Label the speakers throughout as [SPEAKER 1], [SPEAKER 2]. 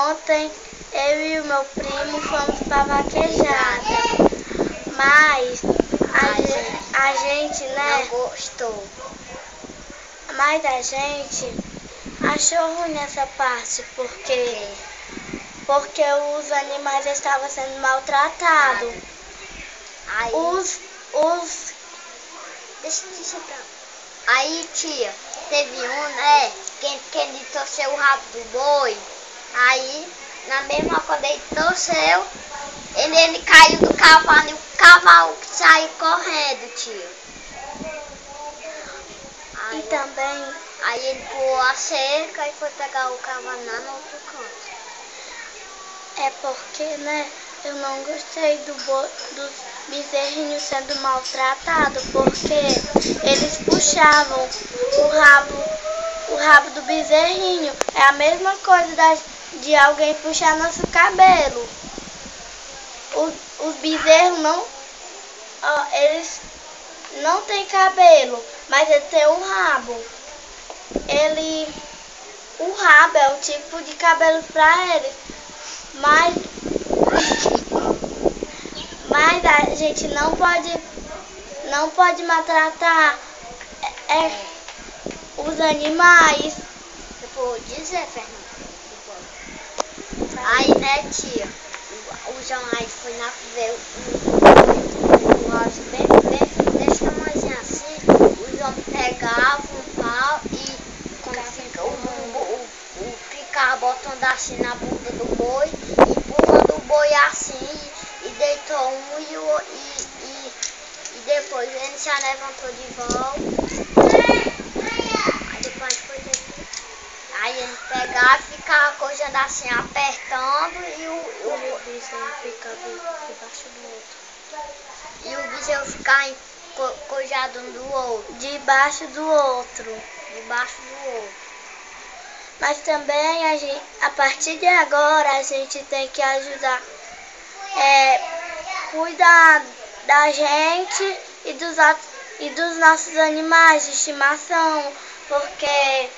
[SPEAKER 1] Ontem eu e o meu primo fomos pra vaquejada, mas a gente, né?
[SPEAKER 2] Não gostou.
[SPEAKER 1] Mas a gente achou ruim essa parte, porque os animais estavam sendo maltratados.
[SPEAKER 2] Aí, deixa eu dizer pra... Aí, tia, teve um, né? Quem torceu o rabo do boi. Aí, na mesma quando ele torceu, ele caiu do cavalo e o cavalo saiu correndo, tia.
[SPEAKER 1] E também...
[SPEAKER 2] Aí ele pulou a cerca e foi pegar o cavalo lá no outro canto.
[SPEAKER 1] É porque, né, eu não gostei dos bezerrinhos sendo maltratados, porque eles puxavam o rabo do bezerrinho. É a mesma coisa de alguém puxar nosso cabelo. Os bezerros eles não têm cabelo, mas eles têm um rabo. O rabo é o tipo de cabelo para eles. Mas a gente não pode maltratar os animais.
[SPEAKER 2] Eu vou dizer, Fernanda. Aí, né, tia, o João aí foi lá ver o rosa bem desse tamanhozinho assim. O João pegava um pau e quando fica o ficava botando assim na bunda do boi, empurrando o boi assim e deitou um e depois ele já levantou de volta. Aí depois foi deitar. Aí ele pegava e ficava coisando assim, apertando e o bezerro ficava debaixo do outro. E o bezerro ficava cojado um do outro.
[SPEAKER 1] Debaixo do outro.
[SPEAKER 2] Debaixo do outro.
[SPEAKER 1] Mas também a partir de agora a gente tem que ajudar, cuidar da gente e dos nossos animais de estimação, porque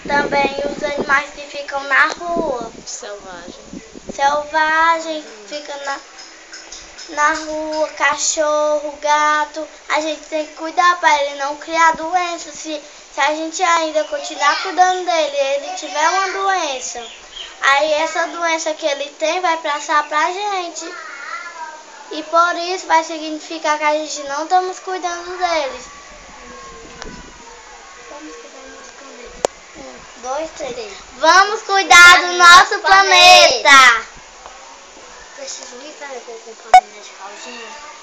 [SPEAKER 1] também os animais que ficam na rua, selvagem, ficam na rua, cachorro, gato, a gente tem que cuidar para ele não criar doença. Se a gente ainda continuar cuidando dele e ele tiver uma doença, aí essa doença que ele tem vai passar pra gente. E por isso vai significar que a gente não estamos cuidando deles. Vamos cuidar do nosso planeta. 1, 2, 3. Vamos cuidar do nosso planeta.
[SPEAKER 2] Preciso ir para comprar minhas calcinhas.